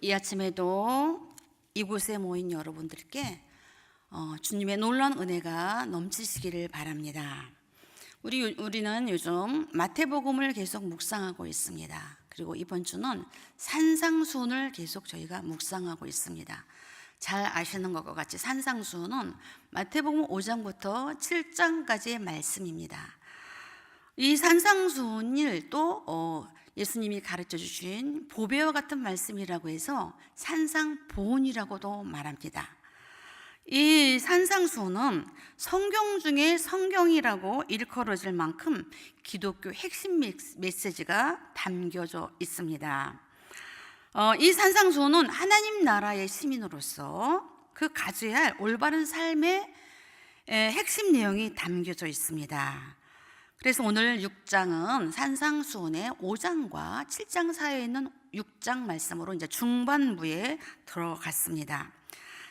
이 아침에도 이곳에 모인 여러분들께 주님의 놀라운 은혜가 넘치시기를 바랍니다. 우리는 요즘 마태복음을 계속 묵상하고 있습니다. 그리고 이번 주는 산상수훈을 계속 저희가 묵상하고 있습니다. 잘 아시는 것과 같이 산상수훈은 마태복음 5장부터 7장까지의 말씀입니다. 이 산상수훈을 또 예수님이 가르쳐 주신 보배와 같은 말씀이라고 해서 산상보훈이라고도 말합니다. 이 산상수훈은 성경 중에 성경이라고 일컬어질 만큼 기독교 핵심 메시지가 담겨져 있습니다. 이 산상수훈은 하나님 나라의 시민으로서 그 가져야 할 올바른 삶의 핵심 내용이 담겨져 있습니다. 그래서 오늘 6장은 산상수훈의 5장과 7장 사이에 있는 6장 말씀으로 이제 중반부에 들어갔습니다.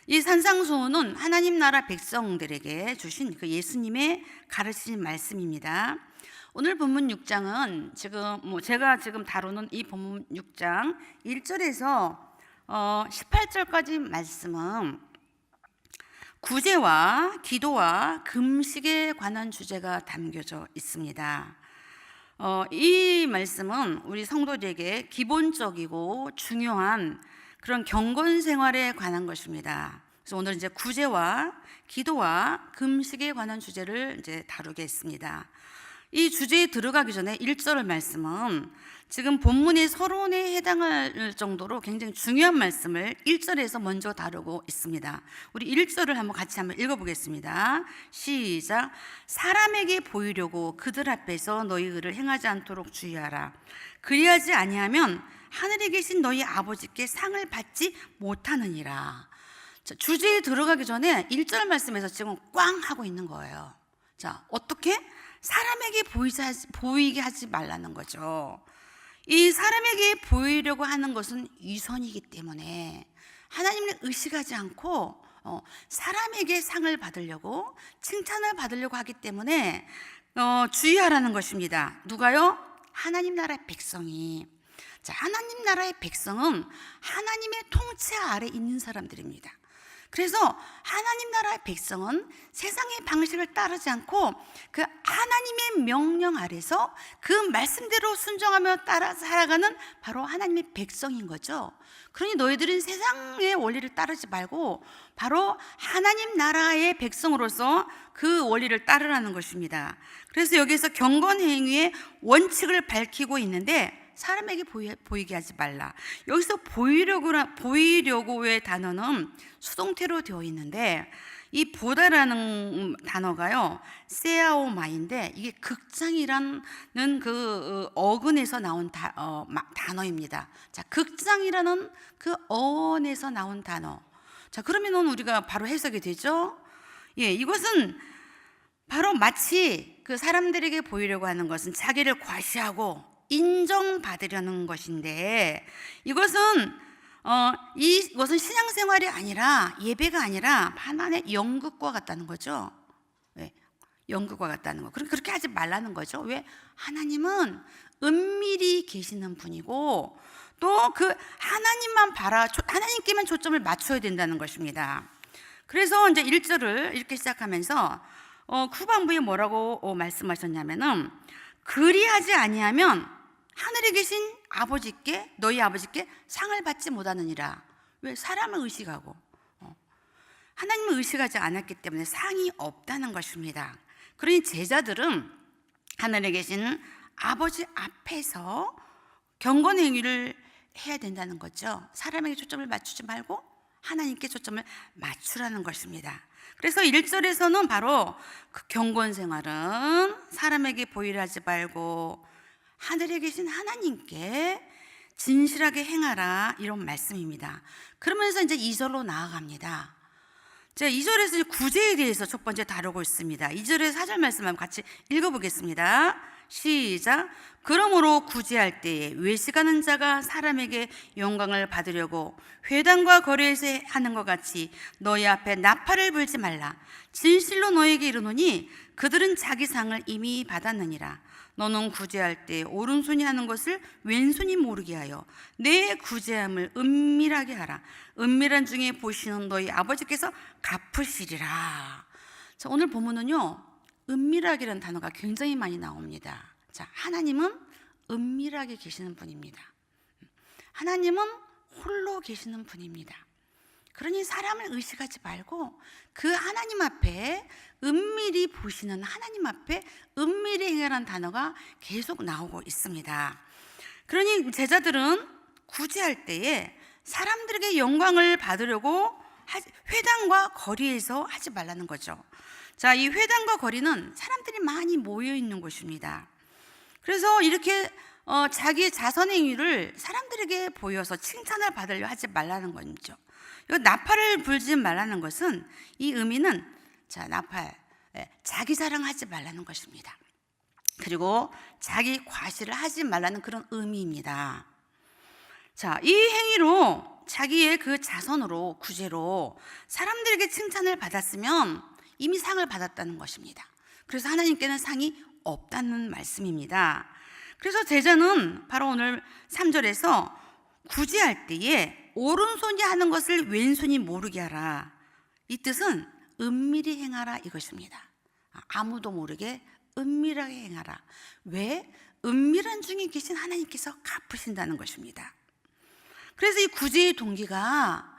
이 산상수훈은 하나님 나라 백성들에게 주신 그 예수님의 가르치신 말씀입니다. 오늘 본문 6장은 제가 지금 다루는 이 본문 6장 1절에서 18절까지 말씀은 구제와 기도와 금식에 관한 주제가 담겨져 있습니다. 이 말씀은 우리 성도들에게 기본적이고 중요한 그런 경건 생활에 관한 것입니다. 그래서 오늘 이제 구제와 기도와 금식에 관한 주제를 이제 다루겠습니다. 이 주제에 들어가기 전에 1절 말씀은 지금 본문의 서론에 해당할 정도로 굉장히 중요한 말씀을 1절에서 먼저 다루고 있습니다. 우리 1절을 같이 한번 읽어보겠습니다. 시작. 사람에게 보이려고 그들 앞에서 너희 의를 행하지 않도록 주의하라. 그리하지 아니하면 하늘에 계신 너희 아버지께 상을 받지 못하느니라. 자, 주제에 들어가기 전에 1절 말씀에서 지금 꽝 하고 있는 거예요. 자, 어떻게? 사람에게 보이게 하지 말라는 거죠. 이 사람에게 보이려고 하는 것은 위선이기 때문에 하나님을 의식하지 않고 사람에게 상을 받으려고 칭찬을 받으려고 하기 때문에 주의하라는 것입니다. 누가요? 하나님 나라의 백성이. 자, 하나님 나라의 백성은 하나님의 통치 아래 있는 사람들입니다. 그래서 하나님 나라의 백성은 세상의 방식을 따르지 않고 그 하나님의 명령 아래서 그 말씀대로 순종하며 따라 살아가는 바로 하나님의 백성인 거죠. 그러니 너희들은 세상의 원리를 따르지 말고 바로 하나님 나라의 백성으로서 그 원리를 따르라는 것입니다. 그래서 여기서 경건 행위의 원칙을 밝히고 있는데 사람에게 보이게 하지 말라. 여기서 보이려고의 단어는 수동태로 되어 있는데 이 보다라는 단어가요 세아오마인데 이게 극장이라는 그 어근에서 나온 단어입니다. 자, 극장이라는 그 어원에서 나온 단어. 자, 그러면은 우리가 바로 해석이 되죠. 예, 이것은 바로 마치 그 사람들에게 보이려고 하는 것은 자기를 과시하고 인정받으려는 것인데 이것은 신앙생활이 아니라 예배가 아니라 하나님의 연극과 같다는 거죠. 네, 연극과 같다는 거. 그렇게 하지 말라는 거죠. 왜? 하나님은 은밀히 계시는 분이고 또 그 하나님께만 초점을 맞춰야 된다는 것입니다. 그래서 이제 1절을 이렇게 시작하면서 후반부에 뭐라고 말씀하셨냐면은 그리하지 아니하면 하늘에 계신 너희 아버지께 상을 받지 못하느니라. 왜? 사람을 의식하고 하나님을 의식하지 않았기 때문에 상이 없다는 것입니다. 그러니 제자들은 하늘에 계신 아버지 앞에서 경건 행위를 해야 된다는 거죠. 사람에게 초점을 맞추지 말고 하나님께 초점을 맞추라는 것입니다. 그래서 1절에서는 바로 그 경건 생활은 사람에게 보이려 하지 말고 하늘에 계신 하나님께 진실하게 행하라, 이런 말씀입니다. 그러면서 이제 2절로 나아갑니다. 제가 2절에서 구제에 대해서 첫 번째 다루고 있습니다. 2절의 4절 말씀 한번 같이 읽어보겠습니다. 시작. 그러므로 구제할 때에 외식하는 자가 사람에게 영광을 받으려고 회당과 거리에서 하는 것 같이 너희 앞에 나팔을 불지 말라. 진실로 너에게 이르노니 그들은 자기 상을 이미 받았느니라. 너는 구제할 때 오른손이 하는 것을 왼손이 모르게 하여 내 구제함을 은밀하게 하라. 은밀한 중에 보시는 너희 아버지께서 갚으시리라. 자, 오늘 본문은요, 은밀하게라는 단어가 굉장히 많이 나옵니다. 자, 하나님은 은밀하게 계시는 분입니다. 하나님은 홀로 계시는 분입니다. 그러니 사람을 의식하지 말고 그 하나님 앞에, 은밀히 보시는 하나님 앞에 은밀히 행하라는 단어가 계속 나오고 있습니다. 그러니 제자들은 구제할 때에 사람들에게 영광을 받으려고 회당과 거리에서 하지 말라는 거죠. 자, 이 회당과 거리는 사람들이 많이 모여 있는 곳입니다. 그래서 이렇게 자기의 자선행위를 사람들에게 보여서 칭찬을 받으려 하지 말라는 거죠. 나팔을 불지 말라는 것은, 이 의미는, 자, 나팔, 자기 자랑하지 말라는 것입니다. 그리고 자기 과시를 하지 말라는 그런 의미입니다. 자, 이 행위로 자기의 그 자선으로, 구제로 사람들에게 칭찬을 받았으면 이미 상을 받았다는 것입니다. 그래서 하나님께는 상이 없다는 말씀입니다. 그래서 제자는 바로 오늘 3절에서 구제할 때에 오른손이 하는 것을 왼손이 모르게 하라, 이 뜻은 은밀히 행하라 이것입니다. 아무도 모르게 은밀하게 행하라. 왜? 은밀한 중에 계신 하나님께서 갚으신다는 것입니다. 그래서 이 구제의 동기가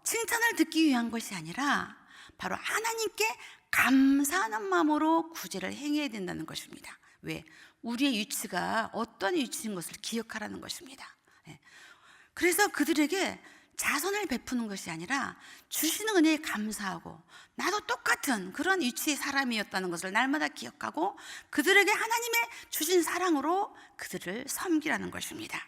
칭찬을 듣기 위한 것이 아니라 바로 하나님께 감사하는 마음으로 구제를 행해야 된다는 것입니다. 왜? 우리의 위치가 어떤 위치인 것을 기억하라는 것입니다. 그래서 그들에게 자선을 베푸는 것이 아니라 주시는 은혜에 감사하고, 나도 똑같은 그런 위치의 사람이었다는 것을 날마다 기억하고 그들에게 하나님의 주신 사랑으로 그들을 섬기라는 것입니다.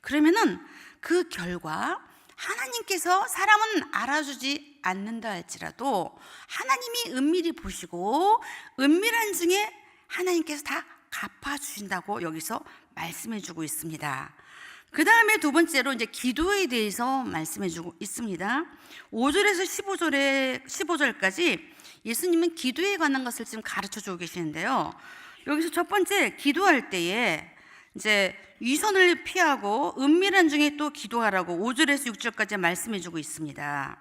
그러면은 그 결과, 하나님께서 사람은 알아주지 않는다 할지라도 하나님이 은밀히 보시고 은밀한 중에 하나님께서 다 갚아주신다고 여기서 말씀해 주고 있습니다. 그 다음에 두 번째로 이제 기도에 대해서 말씀해 주고 있습니다. 5절에서 15절까지 예수님은 기도에 관한 것을 지금 가르쳐 주고 계시는데요. 여기서 첫 번째, 기도할 때에 이제 위선을 피하고 은밀한 중에 또 기도하라고 5절에서 6절까지 말씀해 주고 있습니다.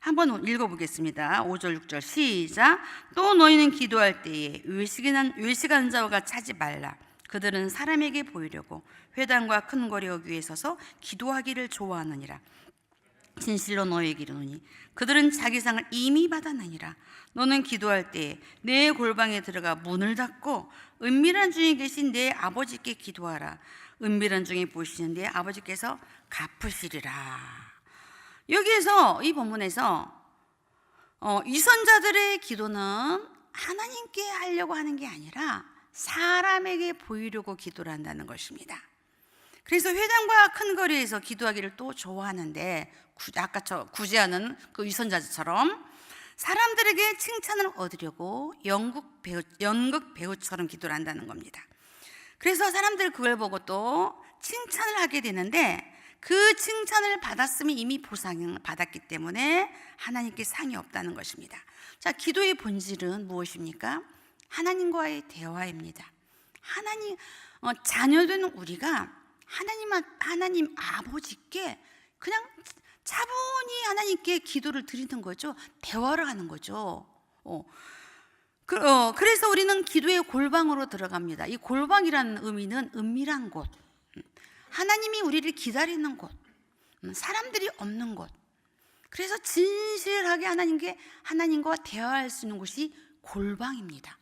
한번 읽어보겠습니다. 5절 6절 시작. 또 너희는 기도할 때에 외식하는 자와 같이 하지 말라. 그들은 사람에게 보이려고 회당과 큰 거리 위에 서서 기도하기를 좋아하느니라. 진실로 너희에게 이르노니 그들은 자기 상을 이미 받았느니라. 너는 기도할 때에 내 골방에 들어가 문을 닫고 은밀한 중에 계신 내 아버지께 기도하라. 은밀한 중에 보시는 내 아버지께서 갚으시리라. 여기에서, 이 본문에서 위선자들의 기도는 하나님께 하려고 하는 게 아니라 사람에게 보이려고 기도를 한다는 것입니다. 그래서 회당과 큰 거리에서 기도하기를 또 좋아하는데, 아까 구제하는 그 위선자들처럼 사람들에게 칭찬을 얻으려고 연극 배우처럼 기도를 한다는 겁니다. 그래서 사람들 그걸 보고 또 칭찬을 하게 되는데, 그 칭찬을 받았으면 이미 보상을 받았기 때문에 하나님께 상이 없다는 것입니다. 자, 기도의 본질은 무엇입니까? 하나님과의 대화입니다. 자녀된 우리가 하나님 아버지께 그냥 차분히 하나님께 기도를 드리는 거죠. 대화를 하는 거죠. 그래서 우리는 기도의 골방으로 들어갑니다. 이 골방이라는 의미는 은밀한 곳, 하나님이 우리를 기다리는 곳, 사람들이 없는 곳. 그래서 진실하게 하나님과 대화할 수 있는 곳이 골방입니다.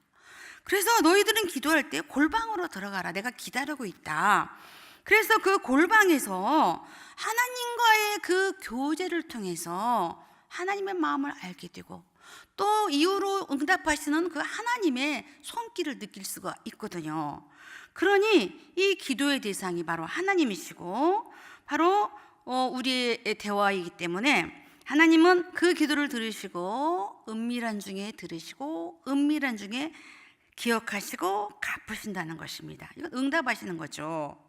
그래서 너희들은 기도할 때 골방으로 들어가라. 내가 기다리고 있다. 그래서 그 골방에서 하나님과의 그 교제를 통해서 하나님의 마음을 알게 되고, 또 이후로 응답하시는 그 하나님의 손길을 느낄 수가 있거든요. 그러니 이 기도의 대상이 바로 하나님이시고 바로 우리의 대화이기 때문에 하나님은 그 기도를 들으시고 은밀한 중에 들으시고 은밀한 중에 기억하시고 갚으신다는 것입니다. 이건 응답하시는 거죠.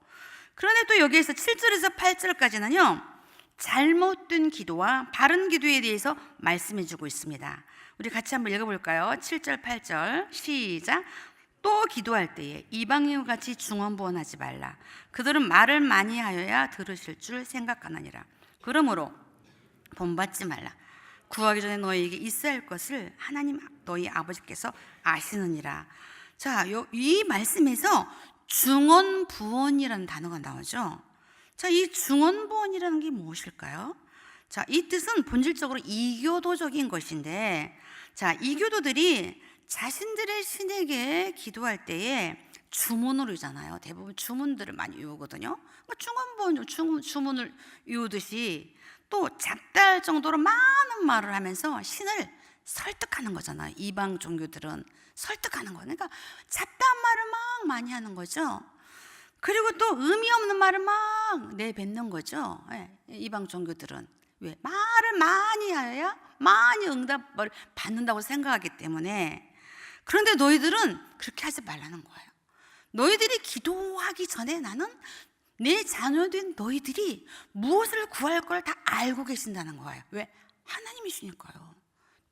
그런데 또 여기에서 7절에서 8절까지는요, 잘못된 기도와 바른 기도에 대해서 말씀해 주고 있습니다. 우리 같이 한번 읽어볼까요? 7절 8절 시작. 또 기도할 때에 이방인과 같이 중언부언하지 말라. 그들은 말을 많이 하여야 들으실 줄 생각하느니라. 그러므로 본받지 말라. 구하기 전에 너희에게 있어야 할 것을 하나님 너희 아버지께서 아시느니라. 자, 이 말씀에서 중언부언이라는 단어가 나오죠. 자, 이 중언부언이라는 게 무엇일까요? 자, 이 뜻은 본질적으로 이교도적인 것인데, 자, 이교도들이 자신들의 신에게 기도할 때에 주문으로 이잖아요. 대부분 주문들을 많이 외우거든요. 중언부언, 주문을 외우듯이 또 잡다할 정도로 많은 말을 하면서 신을 설득하는 거잖아요. 이방 종교들은 설득하는 거예요. 그러니까 잡다한 말을 막 많이 하는 거죠. 그리고 또 의미 없는 말을 막 내뱉는 거죠. 이방 종교들은 왜? 말을 많이 해야 많이 응답을 받는다고 생각하기 때문에. 그런데 너희들은 그렇게 하지 말라는 거예요. 너희들이 기도하기 전에 나는 내 자녀된 너희들이 무엇을 구할 걸 다 알고 계신다는 거예요. 왜? 하나님이시니까요.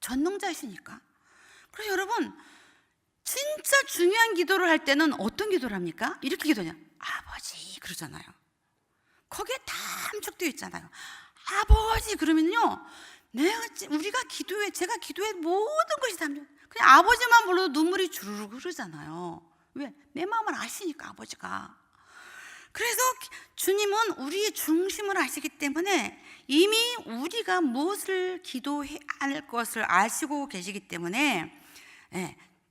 전능자이시니까. 그래서 여러분, 진짜 중요한 기도를 할 때는 어떤 기도를 합니까? 이렇게 기도냐? 아버지 그러잖아요. 거기에 다 함축되어 있잖아요. 아버지 그러면요, 제가 기도해 모든 것이 담겨. 그냥 아버지만 불러도 눈물이 주르륵 흐르잖아요. 왜? 내 마음을 아시니까 아버지가. 그래서 주님은 우리의 중심을 아시기 때문에 이미 우리가 무엇을 기도해야 할 것을 아시고 계시기 때문에,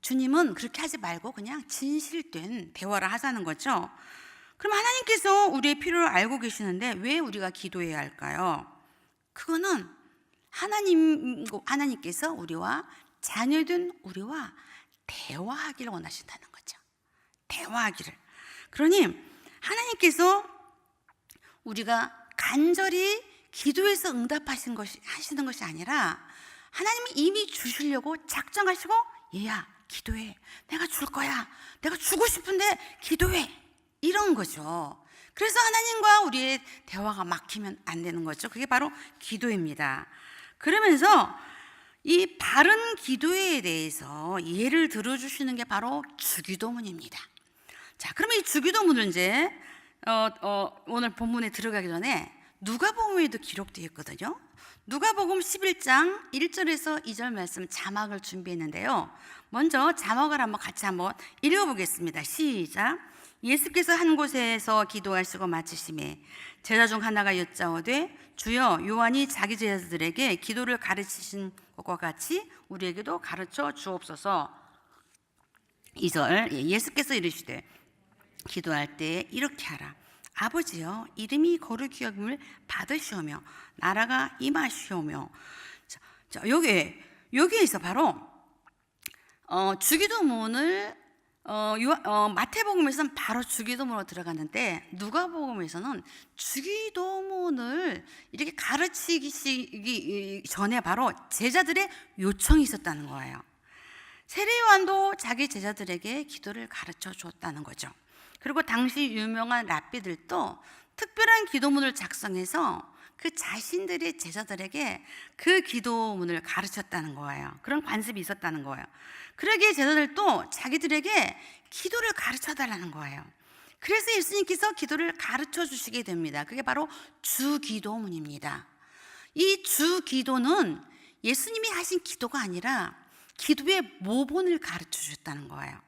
주님은 그렇게 하지 말고 그냥 진실된 대화를 하자는 거죠. 그럼 하나님께서 우리의 필요를 알고 계시는데 왜 우리가 기도해야 할까요? 그거는 하나님께서 우리와 자녀된 우리와 대화하기를 원하신다는 거죠. 대화하기를. 그러니 하나님께서 우리가 간절히 기도해서 하시는 것이 아니라 하나님이 이미 주시려고 작정하시고, 얘야 기도해, 내가 줄 거야, 내가 주고 싶은데 기도해, 이런 거죠. 그래서 하나님과 우리의 대화가 막히면 안 되는 거죠. 그게 바로 기도입니다. 그러면서 이 바른 기도에 대해서 예를 들어주시는 게 바로 주기도문입니다. 자, 그러면 이 주기도문을 이제 오늘 본문에 들어가기 전에 누가복음에도 기록되어 있거든요. 누가복음 11장 1절에서 2절 말씀 자막을 준비했는데요. 먼저 자막을 같이 한번 읽어보겠습니다. 시작. 예수께서 한 곳에서 기도하시고 마치심에 제자 중 하나가 여짜오되 주여, 요한이 자기 제자들에게 기도를 가르치신 것과 같이 우리에게도 가르쳐 주옵소서. 2절. 예수께서 이르시되 기도할 때 이렇게 하라. 아버지여, 이름이 거룩히 여김을 받으시오며 나라가 임하시오며. 자, 여기에서 바로 주기도문을 마태복음에서는 바로 주기도문으로 들어갔는데 누가복음에서는 주기도문을 이렇게 가르치기 전에 바로 제자들의 요청이 있었다는 거예요. 세례요한도 자기 제자들에게 기도를 가르쳐 줬다는 거죠. 그리고 당시 유명한 랍비들도 특별한 기도문을 작성해서 그 자신들의 제자들에게 그 기도문을 가르쳤다는 거예요. 그런 관습이 있었다는 거예요. 그러기에 제자들도 자기들에게 기도를 가르쳐 달라는 거예요. 그래서 예수님께서 기도를 가르쳐 주시게 됩니다. 그게 바로 주기도문입니다. 이 주기도는 예수님이 하신 기도가 아니라 기도의 모본을 가르쳐 주셨다는 거예요.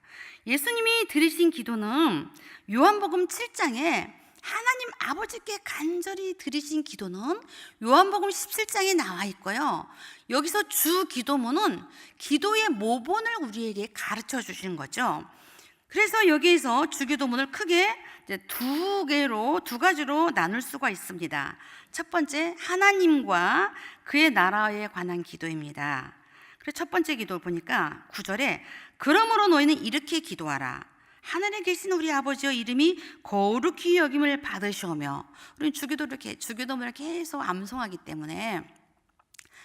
예수님이 드리신 기도는 요한복음 7장에 하나님 아버지께 간절히 드리신 기도는 요한복음 17장에 나와 있고요. 여기서 주기도문은 기도의 모본을 우리에게 가르쳐 주신 거죠. 그래서 여기에서 주기도문을 크게 두 가지로 나눌 수가 있습니다. 첫 번째, 하나님과 그의 나라에 관한 기도입니다. 그래서 첫 번째 기도 보니까 9절에 그러므로 너희는 이렇게 기도하라. 하늘에 계신 우리 아버지여, 이름이 거룩히 여김을 받으시오며. 우리는 주기도문을 계속 암송하기 때문에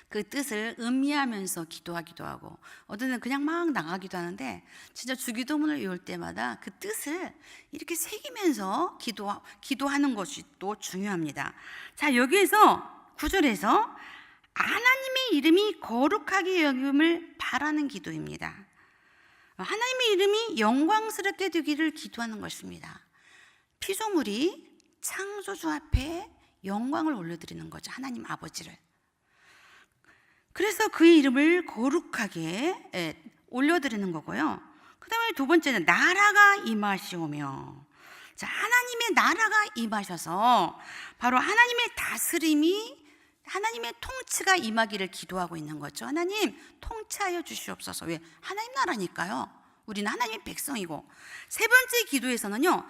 그 뜻을 음미하면서 기도하기도 하고, 어떤 때는 그냥 막 나가기도 하는데, 진짜 주기도문을 외울 때마다 그 뜻을 이렇게 새기면서 기도하는 것이 또 중요합니다. 자, 여기에서 9절에서 하나님의 이름이 거룩하게 여김을 바라는 기도입니다. 하나님의 이름이 영광스럽게 되기를 기도하는 것입니다. 피조물이 창조주 앞에 영광을 올려드리는 거죠. 하나님 아버지를. 그래서 그의 이름을 거룩하게 올려드리는 거고요. 그 다음에 두 번째는 나라가 임하시오며, 자, 하나님의 나라가 임하셔서 바로 하나님의 다스림이, 하나님의 통치가 임하기를 기도하고 있는 거죠. 하나님 통치하여 주시옵소서. 왜? 하나님 나라니까요. 우리는 하나님의 백성이고. 세 번째 기도에서는요,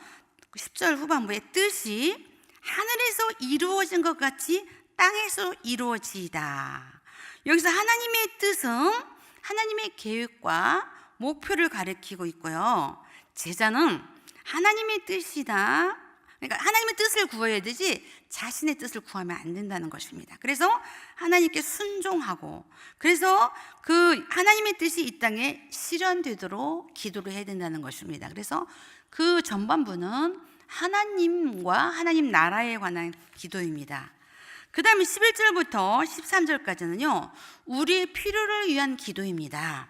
10절 후반부에 뜻이 하늘에서 이루어진 것 같이 땅에서 이루어지이다. 여기서 하나님의 뜻은 하나님의 계획과 목표를 가리키고 있고요. 제자는 하나님의 뜻이다. 그러니까 하나님의 뜻을 구해야 되지 자신의 뜻을 구하면 안 된다는 것입니다. 그래서 하나님께 순종하고, 그래서 그 하나님의 뜻이 이 땅에 실현되도록 기도를 해야 된다는 것입니다. 그래서 그 전반부는 하나님과 하나님 나라에 관한 기도입니다. 그 다음에 11절부터 13절까지는요, 우리의 필요를 위한 기도입니다.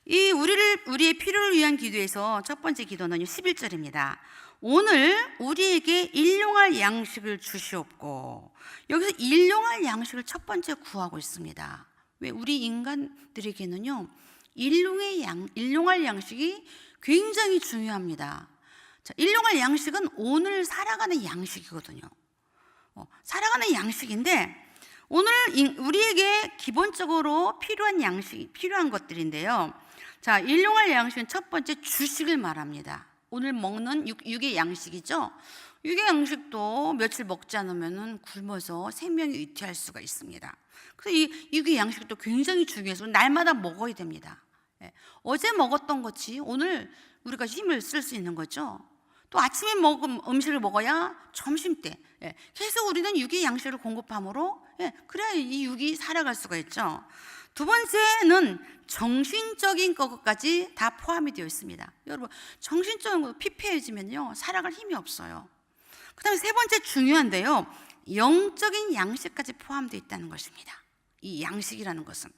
우리의 필요를 위한 기도에서 첫 번째 기도는요, 11절입니다. 오늘 우리에게 일용할 양식을 주시옵고. 여기서 일용할 양식을 첫 번째 구하고 있습니다. 왜? 우리 인간들에게는요, 일용할 양식이 굉장히 중요합니다. 자, 일용할 양식은 오늘 살아가는 양식이거든요. 살아가는 양식인데, 오늘 우리에게 기본적으로 필요한 것들인데요. 자, 일용할 양식은 첫 번째 주식을 말합니다. 오늘 먹는 육의 양식이죠. 육의 양식도 며칠 먹지 않으면 굶어서 생명이 위태할 수가 있습니다. 그래서 이 육의 양식도 굉장히 중요해서 날마다 먹어야 됩니다. 어제 먹었던 것이 오늘 우리가 힘을 쓸 수 있는 거죠. 또 아침에 먹은 음식을 먹어야 점심때 계속 우리는 육의 양식을 공급함으로 그래야 이 육이 살아갈 수가 있죠. 두 번째는 정신적인 것까지 다 포함이 되어 있습니다. 여러분, 정신적인 거 피폐해지면요, 살아갈 힘이 없어요. 그 다음에 세 번째 중요한데요, 영적인 양식까지 포함되어 있다는 것입니다. 이 양식이라는 것은,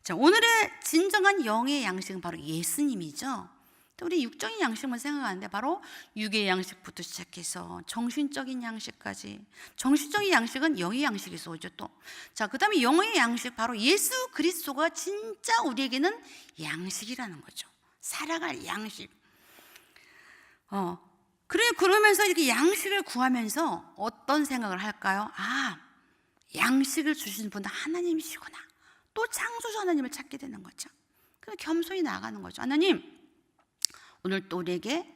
자, 오늘의 진정한 영의 양식은 바로 예수님이죠. 또 우리 육적인 양식만 생각하는데 바로 육의 양식부터 시작해서 정신적인 양식까지. 정신적인 양식은 영의 양식에서 오죠 또. 자, 그 다음에 영의 양식, 바로 예수 그리스도가 진짜 우리에게는 양식이라는 거죠. 살아갈 양식. 그러면서 이렇게 양식을 구하면서 어떤 생각을 할까요? 아, 양식을 주시는 분은 하나님이시구나. 또 창조주 하나님을 찾게 되는 거죠. 그래서 겸손히 나아가는 거죠. 하나님, 오늘 또 우리에게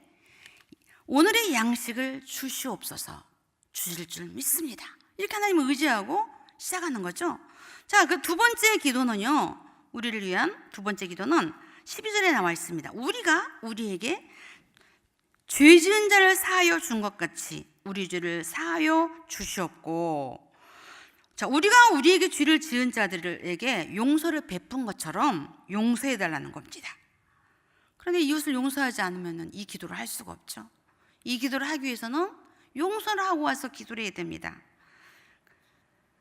오늘의 양식을 주시옵소서. 주실 줄 믿습니다. 이렇게 하나님을 의지하고 시작하는 거죠. 자, 그 두 번째 기도는요, 우리를 위한 두 번째 기도는 12절에 나와 있습니다. 우리가 우리에게 죄 지은 자를 사하여 준 것 같이 우리 죄를 사하여 주시옵고. 자, 우리가 우리에게 죄를 지은 자들에게 용서를 베푼 것처럼 용서해 달라는 겁니다. 그런데 이웃을 용서하지 않으면 이 기도를 할 수가 없죠. 이 기도를 하기 위해서는 용서를 하고 와서 기도를 해야 됩니다.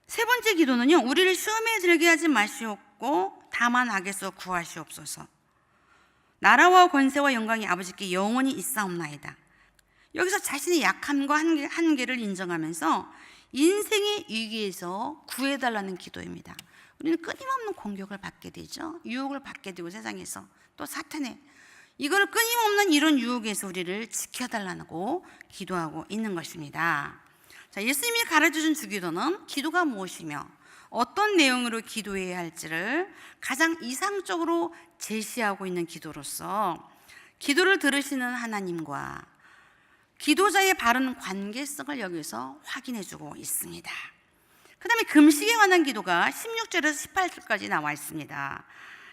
세 번째 기도는요, 우리를 시험에 들게 하지 마시옵고 다만 악에서 구하시옵소서. 나라와 권세와 영광이 아버지께 영원히 있사옵나이다. 여기서 자신의 약함과 한계를 인정하면서 인생의 위기에서 구해달라는 기도입니다. 우리는 끊임없는 공격을 받게 되죠. 유혹을 받게 되고, 세상에서 또 사탄의 이걸 끊임없는 이런 유혹에서 우리를 지켜달라고 기도하고 있는 것입니다. 자, 예수님이 가르쳐준 주기도는 기도가 무엇이며 어떤 내용으로 기도해야 할지를 가장 이상적으로 제시하고 있는 기도로서 기도를 들으시는 하나님과 기도자의 바른 관계성을 여기서 확인해주고 있습니다. 그 다음에 금식에 관한 기도가 16절에서 18절까지 나와 있습니다.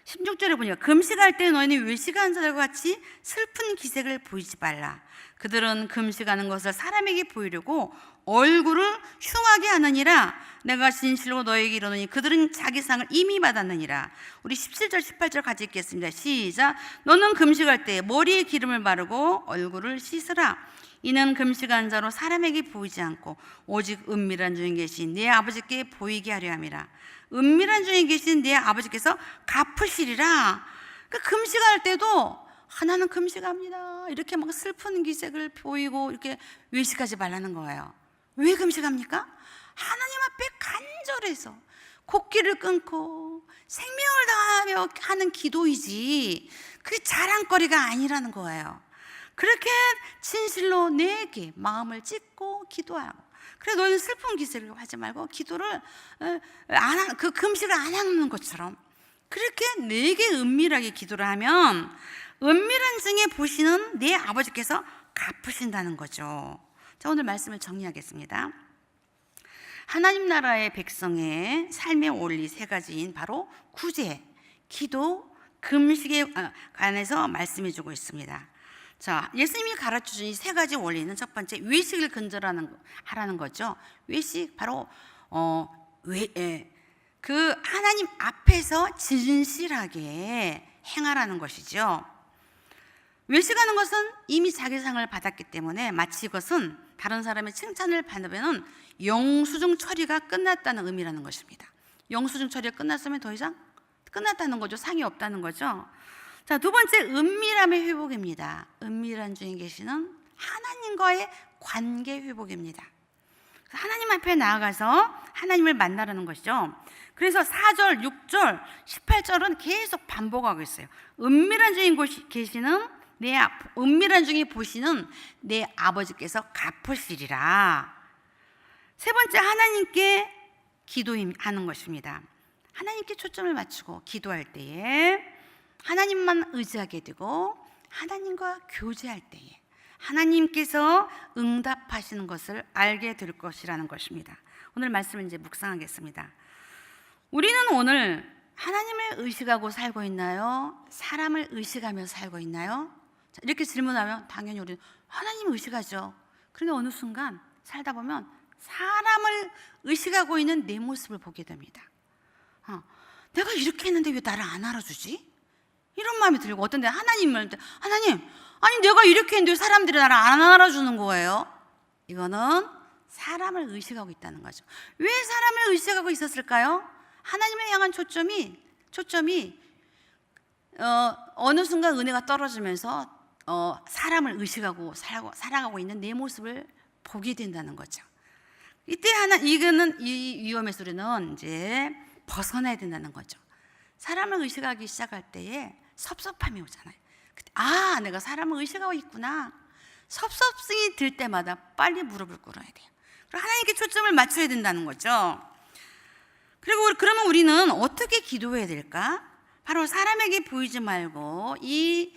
16절에 보니까 금식할 때 너희는 외식하는 자들과 같이 슬픈 기색을 보이지 말라. 그들은 금식하는 것을 사람에게 보이려고 얼굴을 흉하게 하느니라. 내가 진실로 너희에게 이르노니 그들은 자기 상을 이미 받았느니라. 우리 17절 18절 같이 읽겠습니다. 시작. 너는 금식할 때 머리에 기름을 바르고 얼굴을 씻으라. 이는 금식한 자로 사람에게 보이지 않고 오직 은밀한 중에 계신 네 아버지께 보이게 하려 함이라. 은밀한 중에 계신 네 아버지께서 갚으시리라. 그 금식할 때도 하나는 금식합니다. 이렇게 막 슬픈 기색을 보이고 이렇게 외식하지 말라는 거예요. 왜 금식합니까? 하나님 앞에 간절해서 곡기를 끊고 생명을 다하며 하는 기도이지 그게 자랑거리가 아니라는 거예요. 그렇게 진실로 내게 마음을 찢고 기도하고, 그래 너희는 슬픈 기색을 하지 말고 기도를 그 금식을 안 하는 것처럼 그렇게 내게 은밀하게 기도를 하면 은밀한 중에 보시는 내 아버지께서 갚으신다는 거죠. 자, 오늘 말씀을 정리하겠습니다. 하나님 나라의 백성의 삶의 원리 세 가지인 바로 구제, 기도, 금식에 관해서 말씀해 주고 있습니다. 자, 예수님이 가르쳐준 이 세 가지 원리는 첫 번째, 외식을 하라는 거죠. 외식 바로 그 하나님 앞에서 진실하게 행하라는 것이죠. 외식하는 것은 이미 자기 상을 받았기 때문에 마치 이것은 다른 사람의 칭찬을 받으면 영수증 처리가 끝났다는 의미라는 것입니다. 영수증 처리가 끝났으면 더 이상 끝났다는 거죠. 상이 없다는 거죠. 자, 두 번째, 은밀함의 회복입니다. 은밀한 중에 계시는 하나님과의 관계 회복입니다. 하나님 앞에 나아가서 하나님을 만나라는 것이죠. 그래서 4절, 6절, 18절은 계속 반복하고 있어요. 은밀한 중에 계시는 은밀한 중에 보시는 내 아버지께서 갚으시리라. 세 번째, 하나님께 기도하는 것입니다. 하나님께 초점을 맞추고 기도할 때에 하나님만 의지하게 되고 하나님과 교제할 때에 하나님께서 응답하시는 것을 알게 될 것이라는 것입니다. 오늘 말씀을 이제 묵상하겠습니다. 우리는 오늘 하나님을 의식하고 살고 있나요? 사람을 의식하며 살고 있나요? 자, 이렇게 질문하면 당연히 우리는 하나님을 의식하죠. 그런데 어느 순간 살다 보면 사람을 의식하고 있는 내 모습을 보게 됩니다. 내가 이렇게 했는데 왜 나를 안 알아주지? 이런 마음이 들고, 어떤 데 하나님, 아니 내가 이렇게 했는데 왜 사람들이 나를 안 알아주는 거예요? 이거는 사람을 의식하고 있다는 거죠. 왜 사람을 의식하고 있었을까요? 하나님을 향한 초점이 어느 순간 은혜가 떨어지면서 사람을 의식하고 살아가고 있는 내 모습을 보게 된다는 거죠. 이때 이 위험의 소리는 이제 벗어나야 된다는 거죠. 사람을 의식하기 시작할 때에 섭섭함이 오잖아요. 그때 내가 사람을 의식하고 있구나. 섭섭성이 들 때마다 빨리 무릎을 꿇어야 돼요. 그리고 하나님께 초점을 맞춰야 된다는 거죠. 그리고 그러면 우리는 어떻게 기도해야 될까? 바로 사람에게 보이지 말고 이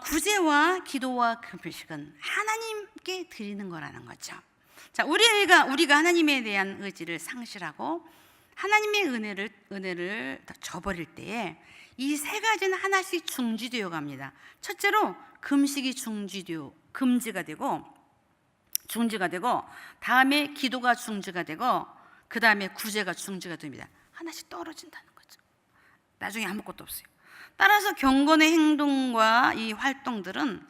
구제와 기도와 금식은 하나님께 드리는 거라는 거죠. 자, 우리가 하나님에 대한 의지를 상실하고 하나님의 은혜를 저버릴 때에 이 세 가지는 하나씩 중지되어 갑니다. 첫째로 금식이 금지가 되고 다음에 기도가 중지가 되고 그 다음에 구제가 중지가 됩니다. 하나씩 떨어진다는 거죠. 나중에 아무것도 없어요. 따라서 경건의 행동과 이 활동들은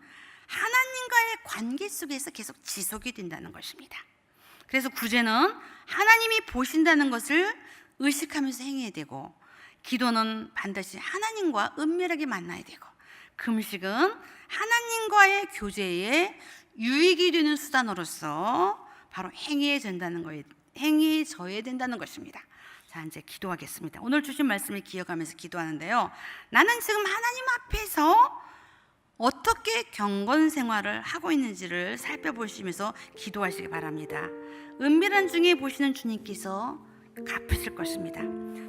하나님과의 관계 속에서 계속 지속이 된다는 것입니다. 그래서 구제는 하나님이 보신다는 것을 의식하면서 행해야 되고, 기도는 반드시 하나님과 은밀하게 만나야 되고, 금식은 하나님과의 교제에 유익이 되는 수단으로서 바로 행해져야 된다는 것입니다. 자, 이제 기도하겠습니다. 오늘 주신 말씀을 기억하면서 기도하는데요, 나는 지금 하나님 앞에서 어떻게 경건 생활을 하고 있는지를 살펴보시면서 기도하시기 바랍니다. 은밀한 중에 보시는 주님께서 갚으실 것입니다.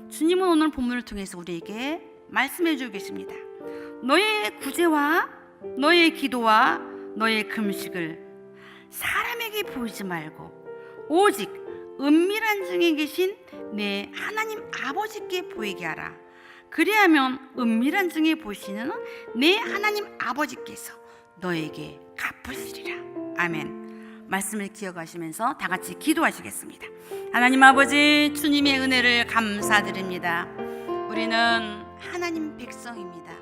주님은 오늘 본문을 통해서 우리에게 말씀해 주고 계십니다. 너의 구제와 너의 기도와 너의 금식을 사람에게 보이지 말고 오직 은밀한 중에 계신 내 하나님 아버지께 보이게 하라. 그리하면 은밀한 중에 보시는 내 하나님 아버지께서 너에게 갚으시리라. 아멘. 말씀을 기억하시면서 다 같이 기도하시겠습니다. 하나님 아버지, 주님의 은혜를 감사드립니다. 우리는 하나님 백성입니다.